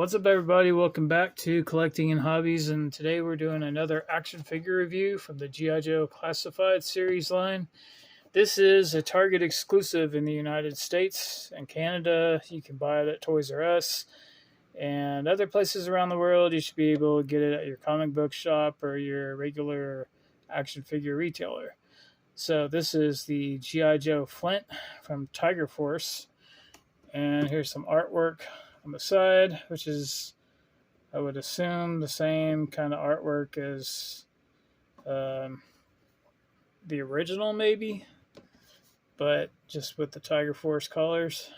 What's up, everybody? Welcome back to Collecting and Hobbies, and today we're doing another action figure review from the G.I. Joe Classified series line. This is a Target exclusive in the United States and Canada. You can buy it at Toys R Us and other places around the world. You should be able to get it at your comic book shop or your regular action figure retailer. So this is the G.I. Joe Flint from Tiger Force, and here's some artwork on the side, which is, I would assume, the same kind of artwork as the original, maybe, but just with the Tiger Force colors.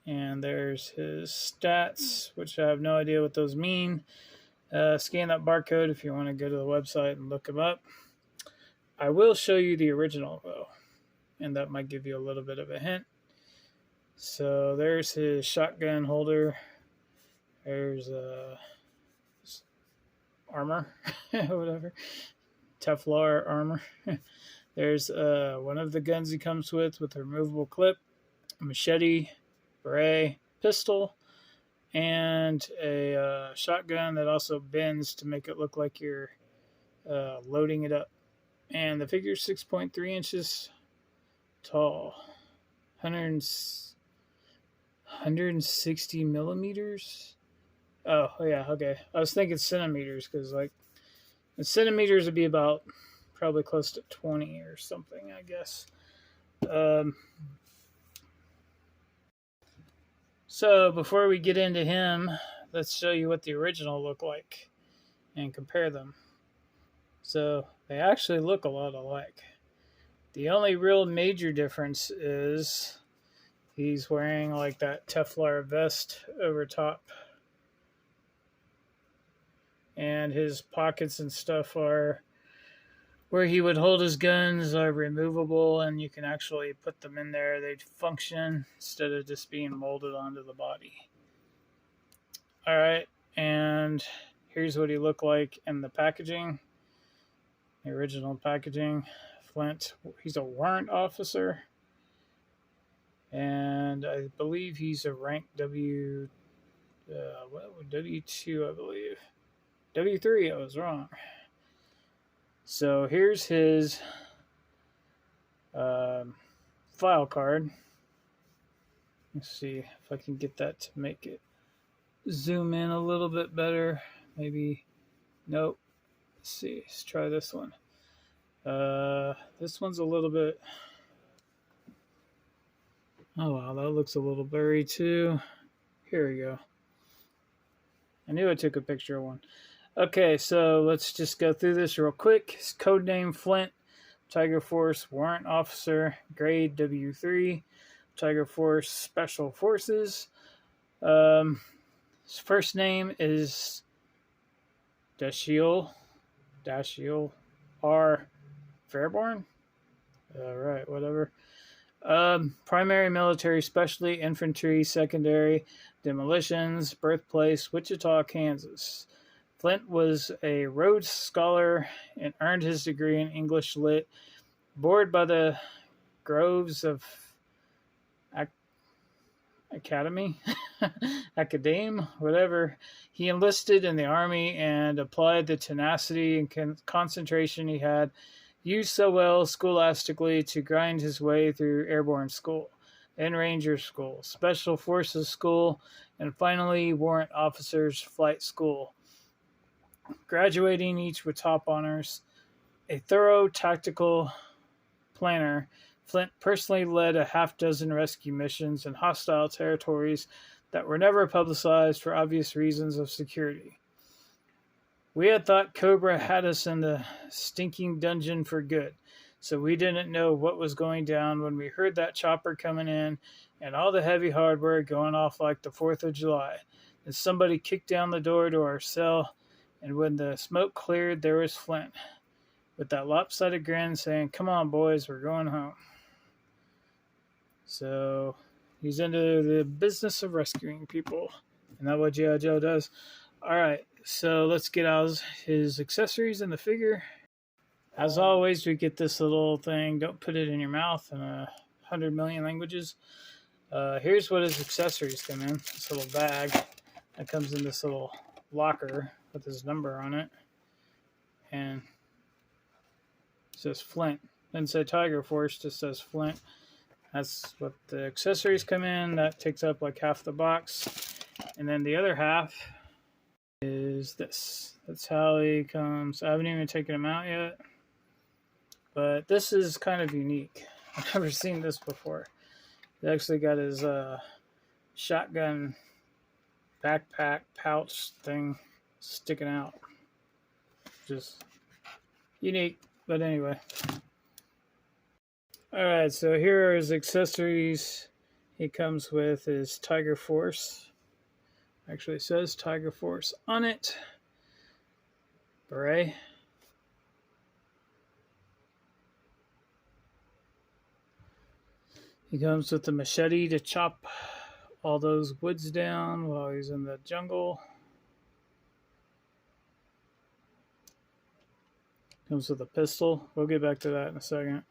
And there's his stats, which I have no idea what those mean. Scan that barcode if you want to go to the website and look them up. I will show you the original, though, and that might give you a little bit of a hint. So there's his shotgun holder. There's armor, whatever, Teflon armor. There's one of the guns he comes with a removable clip, a machete, beret, pistol, and a shotgun that also bends to make it look like you're loading it up. And the figure's 6.3 inches tall, 160 millimeters. Oh yeah, okay. I was thinking centimeters, because like in centimeters would be about probably close to 20 or something, I guess. So before we get into him, let's show you what the original looked like and compare them. So they actually look a lot alike. The only real major difference is he's wearing like that Teflon vest over top. And his pockets and stuff are where he would hold his guns are removable, and you can actually put them in there. They function instead of just being molded onto the body. All right, and here's what he looked like in the packaging. The original packaging. Flint, he's a warrant officer. And I believe he's a rank W2, I believe. W3, I was wrong. So here's his file card. Let's see if I can get that to make it zoom in a little bit better. Maybe, nope. Let's see, let's try this one. This one's a little bit... Oh wow, that looks a little blurry too. Here we go. I knew I took a picture of one. Okay, so let's just go through this real quick. His code name Flint, Tiger Force Warrant Officer, grade W3, Tiger Force Special Forces. His first name is Dashiell R. Fairborn. All right, whatever. Primary military specialty, infantry, secondary, demolitions, birthplace, Wichita, Kansas. Flint was a Rhodes Scholar and earned his degree in English Lit, bored by the groves of Academe, whatever. He enlisted in the Army and applied the tenacity and concentration he had used so well scholastically to grind his way through airborne school, then Ranger School, Special Forces School, and finally Warrant Officers Flight School, graduating each with top honors. A thorough tactical planner, Flint personally led a half-dozen rescue missions in hostile territories that were never publicized for obvious reasons of security. We had thought Cobra had us in the stinking dungeon for good, so we didn't know what was going down when we heard that chopper coming in and all the heavy hardware going off like the 4th of July. And somebody kicked down the door to our cell, and when the smoke cleared, there was Flint, with that lopsided grin saying, "Come on, boys, we're going home." So he's into the business of rescuing people, and that's what G.I. Joe does. All right, so let's get out his accessories in the figure. As always, we get this little thing. Don't put it in your mouth in 100 million languages. Here's what his accessories come in. This little bag that comes in this little locker with his number on it. And it says Flint. Doesn't say Tiger Force, just says Flint. That's what the accessories come in. That takes up like half the box. And then the other half is this. That's how he comes. I haven't even taken him out yet. But this is kind of unique. I've never seen this before. He actually got his shotgun backpack pouch thing sticking out. Just unique, but anyway. Alright, so here are his accessories. He comes with his Tiger Force. Actually, it says Tiger Force on it. Beret. He comes with the machete to chop all those woods down while he's in the jungle. Comes with a pistol. We'll get back to that in a second.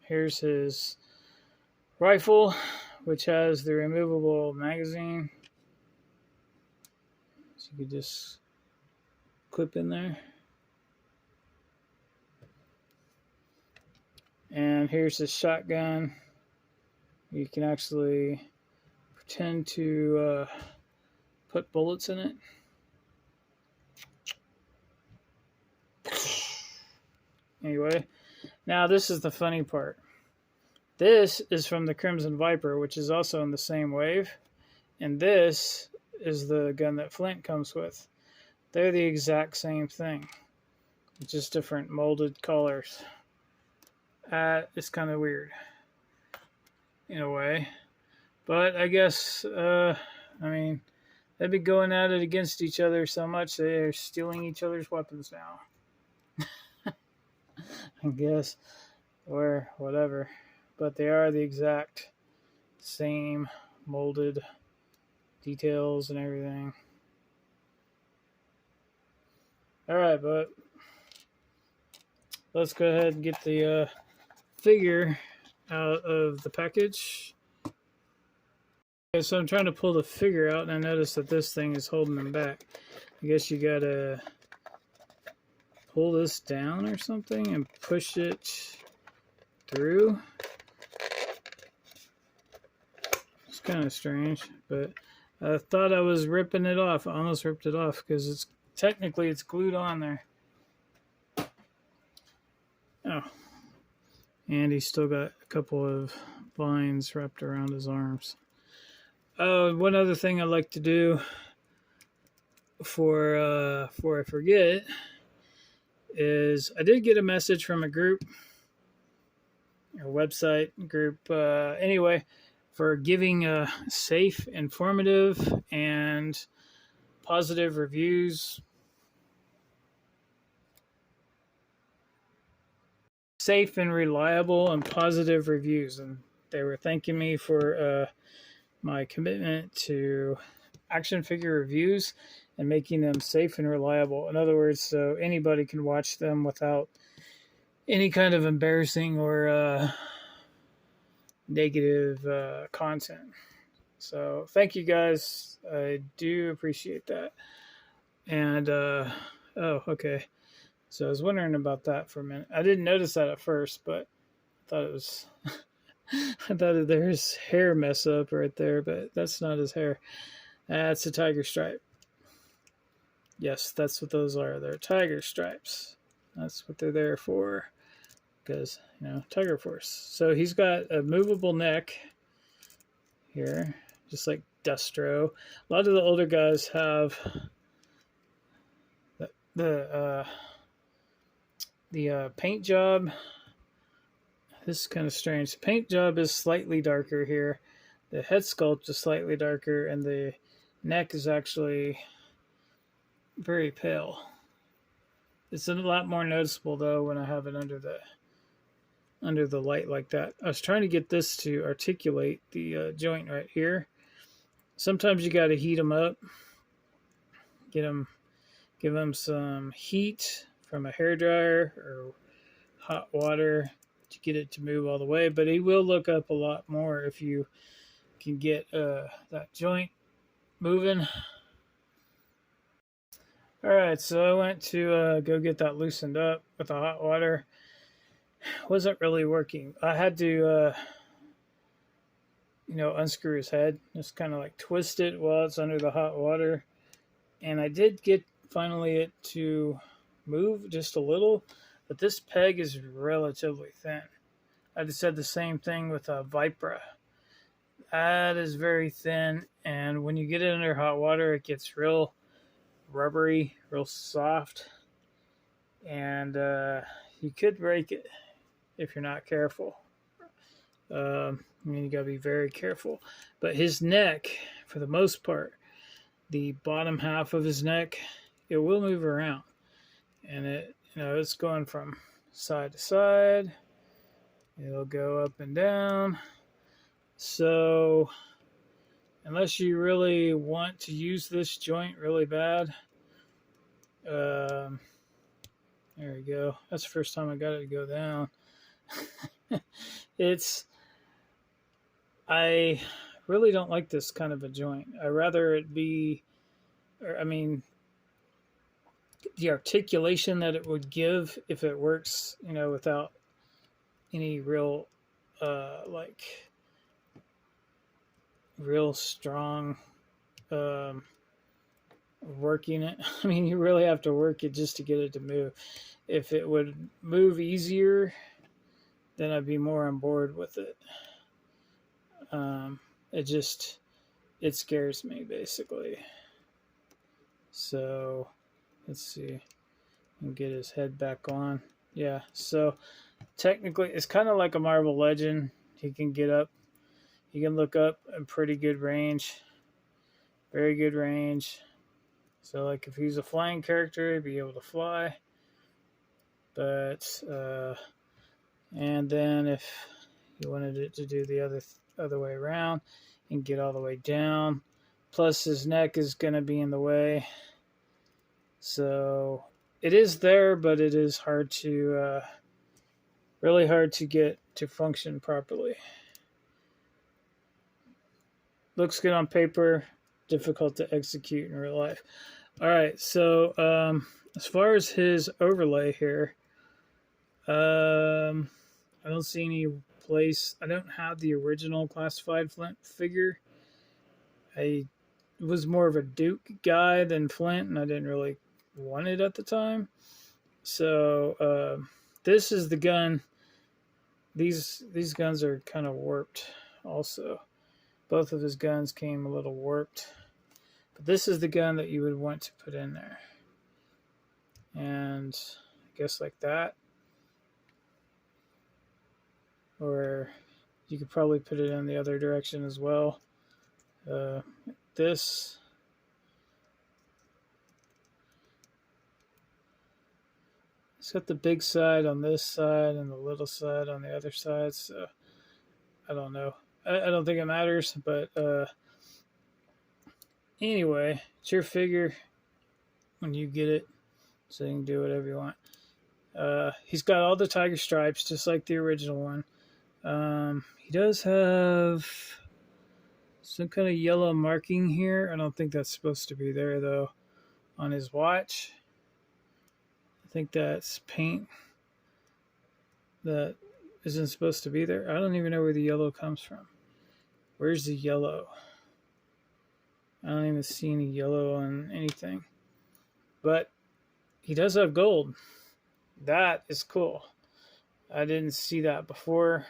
Here's his rifle, which has the removable magazine. So you could just clip in there. And here's his shotgun. You can actually pretend to put bullets in it. Anyway, now this is the funny part. This is from the Crimson Viper, which is also in the same wave. And this is the gun that Flint comes with. They're the exact same thing. Just different molded colors. It's kind of weird. In a way. But I guess, I mean, they'd be going at it against each other so much they're stealing each other's weapons now. I guess, or whatever, but they are the exact same molded details and everything. Alright, but let's go ahead and get the figure out of the package. Okay, so I'm trying to pull the figure out and I noticed that this thing is holding them back. I guess you gotta pull this down or something and push it through. It's kind of strange, but I thought I was ripping it off. I almost ripped it off because it's technically glued on there. Oh, and he's still got a couple of vines wrapped around his arms. Oh, one other thing I'd like to do before I forget is I did get a message from a group, a website group, anyway, for giving safe, informative, and positive reviews. Safe and reliable and positive reviews. And they were thanking me for my commitment to action figure reviews and making them safe and reliable. In other words, so anybody can watch them without any kind of embarrassing or negative content. So thank you guys. I do appreciate that. And, oh, okay. So I was wondering about that for a minute. I didn't notice that at first, but I thought it was... I thought there's hair mess up right there, but that's not his hair. That's a tiger stripe. Yes, that's what those are. They're tiger stripes. That's what they're there for. Because, you know, Tiger Force. So he's got a movable neck here, just like Destro. A lot of the older guys have the paint job. This is kind of strange. The paint job is slightly darker here. The head sculpt is slightly darker, and the neck is actually very pale. It's a lot more noticeable though when I have it under the light like that. I was trying to get this to articulate the joint right here. Sometimes you got to heat them up, give them some heat from a hairdryer or hot water to get it to move all the way, but he will look up a lot more if you can get that joint moving. All right, so I went to go get that loosened up with the hot water. Wasn't really working. I had to, unscrew his head, just kind of like twist it while it's under the hot water. And I did get finally it to move just a little, but this peg is relatively thin. I just said the same thing with a Vipra. That is very thin, and when you get it under hot water, it gets real rubbery, real soft, and you could break it if you're not careful. You gotta be very careful. But his neck, for the most part, the bottom half of his neck, it will move around, and it's going from side to side. It'll go up and down. So unless you really want to use this joint really bad, there we go. That's the first time I got it to go down. I really don't like this kind of a joint. I rather it be, the articulation that it would give if it works, without any real, real strong working it. I mean, you really have to work it just to get it to move. If it would move easier, then I'd be more on board with it. It scares me, basically. So let's see. And get his head back on. Yeah, so technically it's kind of like a Marvel Legend. He can get up. He can look up in pretty good range. Very good range. So like if he's a flying character, he'd be able to fly. But and then if you wanted it to do the other way around and get all the way down, plus his neck is going to be in the way. So it is there, but it is hard to really hard to get to function properly. Looks good on paper, difficult to execute in real life. All right, so as far as his overlay here, I don't see any place. I don't have the original classified Flint figure. I was more of a Duke guy than Flint, and I didn't really want it at the time. So this is the gun. These guns are kind of warped also. Both of his guns came a little warped. But this is the gun that you would want to put in there. And I guess like that. Or you could probably put it in the other direction as well. This. It's got the big side on this side and the little side on the other side. So I don't know. I don't think it matters. But anyway, it's your figure when you get it. So you can do whatever you want. He's got all the tiger stripes, just like the original one. He does have some kind of yellow marking here. I don't think that's supposed to be there, though, on his watch. I think that's paint that isn't supposed to be there. I don't even know where the yellow comes from. Where's the yellow? I don't even see any yellow on anything. But he does have gold. That is cool. I didn't see that before.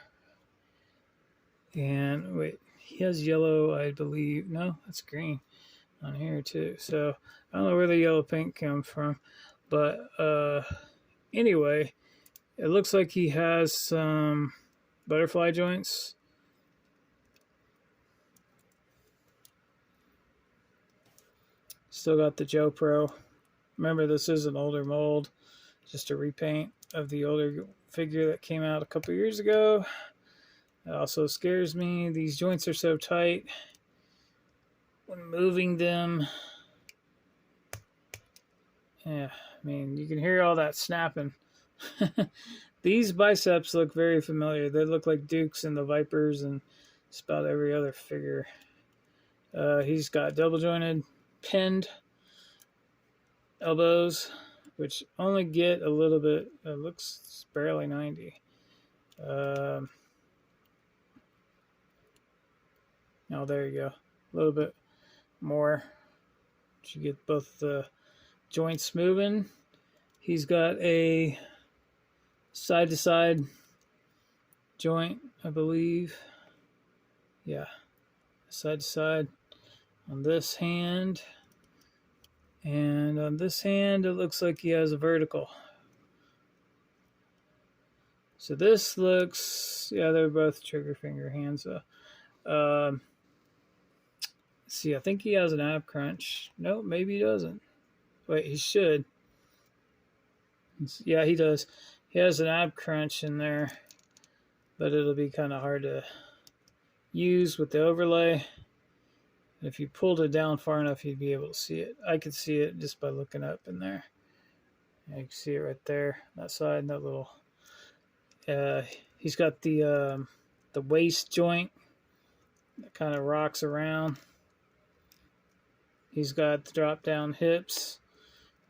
And wait, he has yellow, I believe. No, that's green on here too. So I don't know where the yellow paint comes from. But anyway, it looks like he has some butterfly joints. Still got the Joe Pro. Remember, this is an older mold. Just a repaint of the older figure that came out a couple years ago. It also scares me. These joints are so tight. When moving them, yeah, I mean, you can hear all that snapping. These biceps look very familiar. They look like Dukes and the Vipers and just about every other figure. He's got double jointed, pinned elbows, which only get a little bit. It looks barely 90. Oh, there you go. A little bit more. You get both the joints moving. He's got a side-to-side joint, I believe. Yeah, side-to-side on this hand. And on this hand, it looks like he has a vertical. So this looks, yeah, they're both trigger finger hands. Let's see, I think he has an ab crunch. No, maybe he doesn't. Wait, he should. Yeah, he does. He has an ab crunch in there, but it'll be kind of hard to use with the overlay. If you pulled it down far enough, you'd be able to see it. I could see it just by looking up in there. You can see it right there, that side, that little. He's got the waist joint that kind of rocks around. He's got the drop down hips.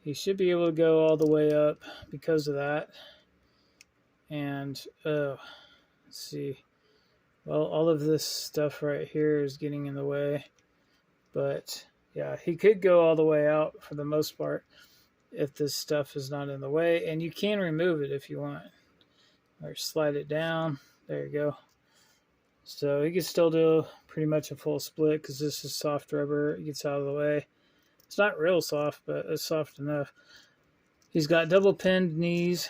He should be able to go all the way up because of that. And let's see. Well, all of this stuff right here is getting in the way. But yeah, he could go all the way out for the most part if this stuff is not in the way. And you can remove it if you want. Or slide it down. There you go. So he can still do pretty much a full split because this is soft rubber. It gets out of the way. It's not real soft, but it's soft enough. He's got double pinned knees.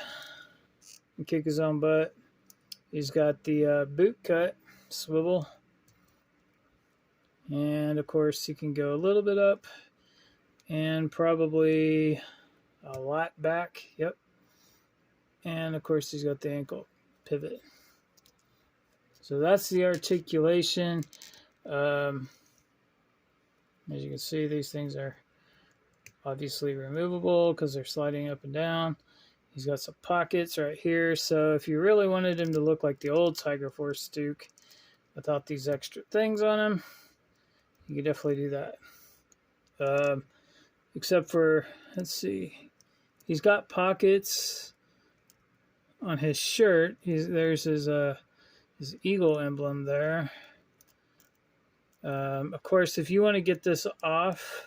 He can kick his own butt. He's got the boot cut swivel. And of course he can go a little bit up and probably a lot back. Yep. And of course he's got the ankle pivot. So that's the articulation. As you can see, these things are obviously removable because they're sliding up and down. He's got some pockets right here. So if you really wanted him to look like the old Tiger Force Duke without these extra things on him, you could definitely do that. Except for, let's see, he's got pockets on his shirt. There's his eagle emblem there. Of course, if you want to get this off,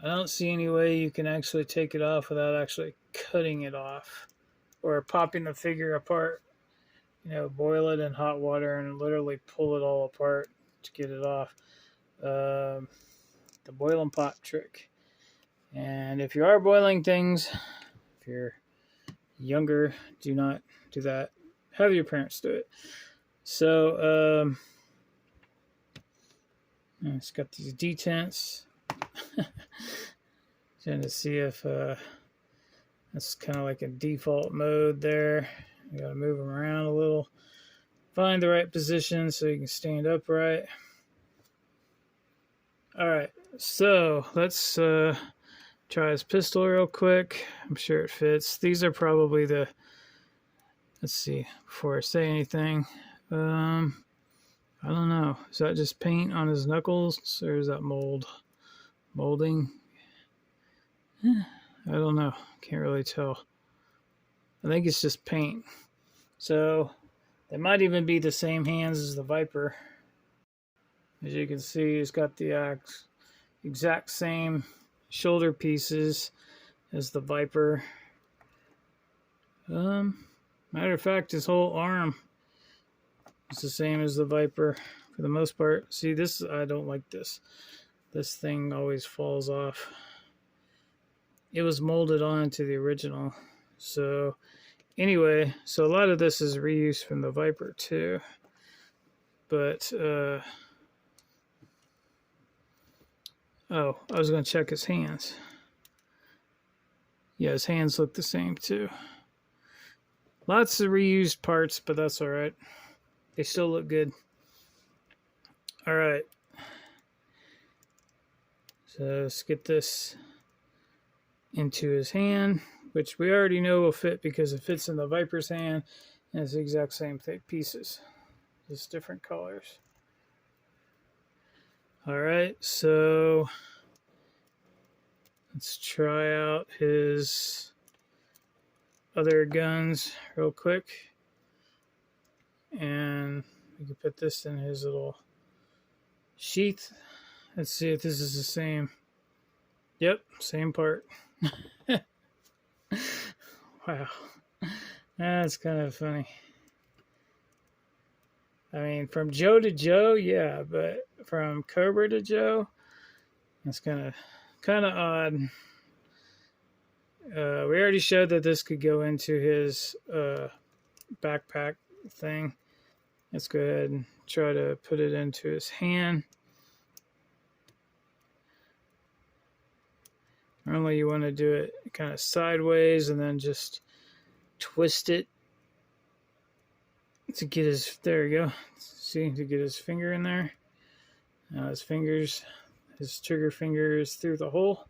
I don't see any way you can actually take it off without actually cutting it off or popping the figure apart. You know, boil it in hot water and literally pull it all apart to get it off. The boil and pop trick. And if you are boiling things, if you're younger, do not do that. Have your parents do it. So, it's got these detents. Trying to see if that's kind of like a default mode there. You got to move them around a little. Find the right position so you can stand upright. All right, so let's try his pistol real quick. I'm sure it fits. These are probably the, let's see, before I say anything. I don't know. Is that just paint on his knuckles or is that molding? I don't know. Can't really tell. I think it's just paint. So they might even be the same hands as the Viper. As you can see, he's got the exact same shoulder pieces as the Viper. Matter of fact, his whole arm is the same as the Viper for the most part. See, this, I don't like this. This thing always falls off. It was molded onto the original. So anyway, so a lot of this is reused from the Viper too. But, oh, I was going to check his hands. Yeah, his hands look the same too. Lots of reused parts, but that's all right. They still look good. All right. So let's get this into his hand. which we already know will fit because it fits in the Viper's hand, and it's the exact same pieces, just different colors. All right, so let's try out his other guns real quick. And we can put this in his little sheath. Let's see if this is the same. Yep, same part. Wow. That's kind of funny. I mean, from Joe to Joe, yeah, but from Cobra to Joe, that's kind of odd. We already showed that this could go into his backpack thing. Let's go ahead and try to put it into his hand. Normally you want to do it kind of sideways and then just twist it to get his, there you go. See, to get his finger in there. Now his trigger finger is through the hole.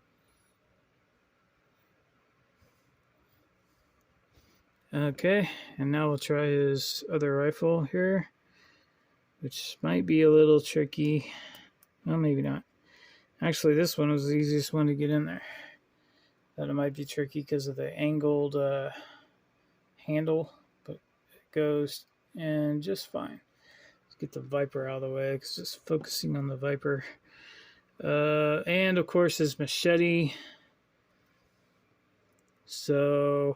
Okay, and now we'll try his other rifle here, which might be a little tricky. Well, maybe not. Actually, this one was the easiest one to get in there. That it might be tricky because of the angled handle, but it goes in just fine. Let's get the Viper out of the way because just focusing on the Viper. And of course his machete. So,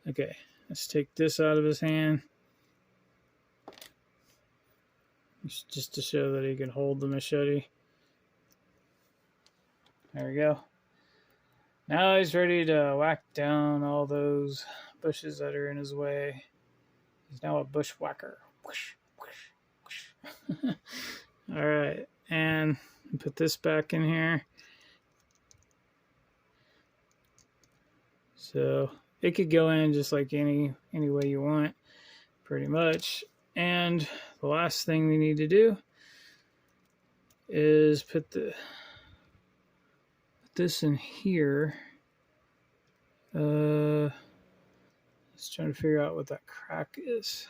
okay. Let's take this out of his hand. Just to show that he can hold the machete. There we go. Now he's ready to whack down all those bushes that are in his way. He's now a bushwhacker. All right. And put this back in here. So it could go in just like any way you want, pretty much. And the last thing we need to do is put this in here. Just trying to figure out what that crack is.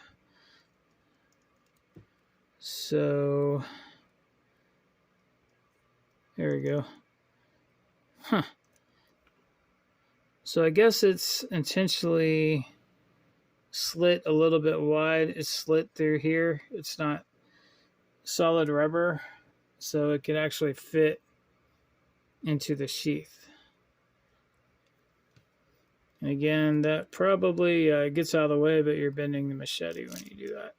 So there we go. Huh. So I guess it's intentionally slit a little bit wide. It's slit through here. It's not solid rubber, so it can actually fit into the sheath. And again, that probably gets out of the way, but you're bending the machete when you do that.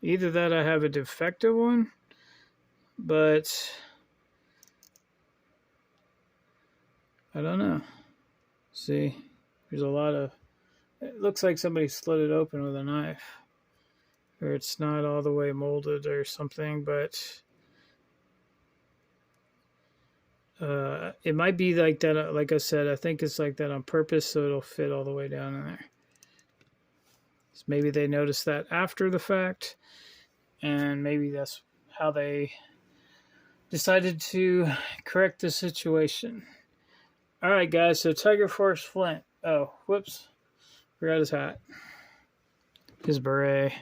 Either that I have a defective one, but I don't know. See, there's a lot of, it looks like somebody slit it open with a knife, or it's not all the way molded or something, but it might be like that. Like I said, I think it's like that on purpose, so it'll fit all the way down in there. So maybe they noticed that after the fact, and maybe that's how they decided to correct the situation. All right, guys, so Tiger Force Flint. Oh, whoops. Forgot his hat. His beret.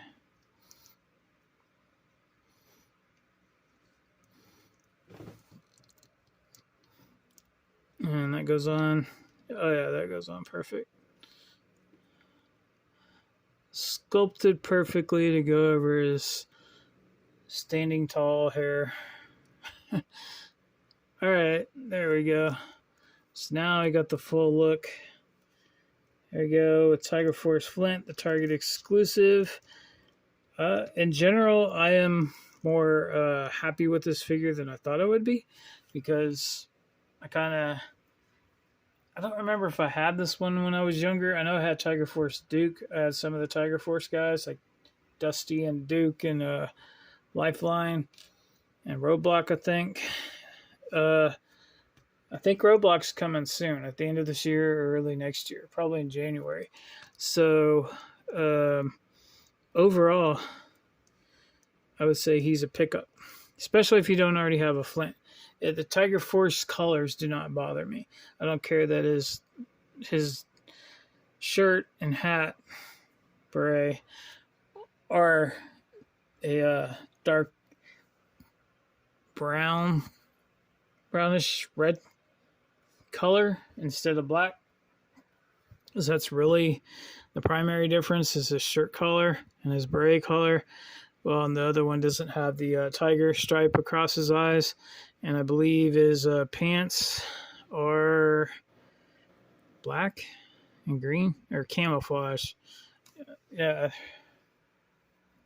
And that goes on. Oh, yeah, that goes on perfect. Sculpted perfectly to go over his standing tall hair. All right, there we go. So now I got the full look. There we go with Tiger Force Flint, the Target exclusive. In general, I am more happy with this figure than I thought I would be, because I don't remember if I had this one when I was younger. I know I had Tiger Force Duke. I had some of the Tiger Force guys like Dusty and Duke and Lifeline and Roadblock, I think. I think Roadblock's coming soon, at the end of this year or early next year, probably in January. So overall, I would say he's a pickup. especially if you don't already have a flint. The Tiger Force colors do not bother me. I don't care that his shirt and hat beret are a dark brownish red color instead of black, because that's really the primary difference is his shirt color and his beret color. Well, and the other one doesn't have the tiger stripe across his eyes, and I believe his pants are black and green or camouflage. Yeah, I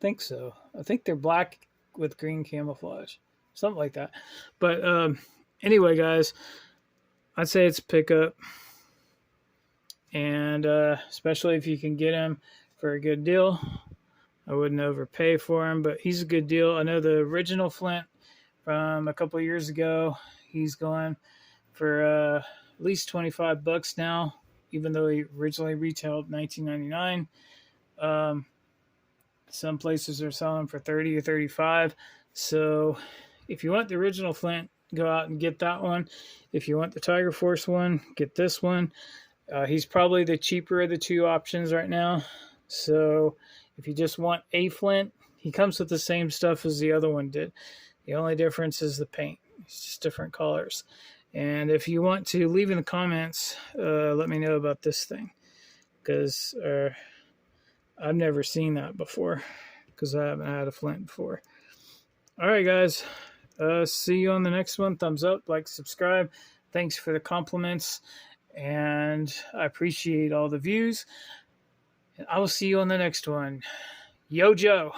think so. I think they're black with green camouflage, something like that. But anyway, guys, I'd say it's a pickup, and especially if you can get him for a good deal. I wouldn't overpay for him, but he's a good deal. I know the original Flint from a couple of years ago, he's going for at least $25 now, even though he originally retailed $19.99. Some places are selling for $30 or $35. So if you want the original Flint, go out and get that one. If you want the Tiger Force one, get this one. He's probably the cheaper of the two options right now. So if you just want a Flint, he comes with the same stuff as the other one did. The only difference is the paint. It's just different colors. And if you want to leave in the comments, let me know about this thing, because I've never seen that before, because I haven't had a Flint before. All right, guys. See you on the next one. Thumbs up, like, subscribe. Thanks for the compliments, and I appreciate all the views. And I will see you on the next one. Yo, Joe.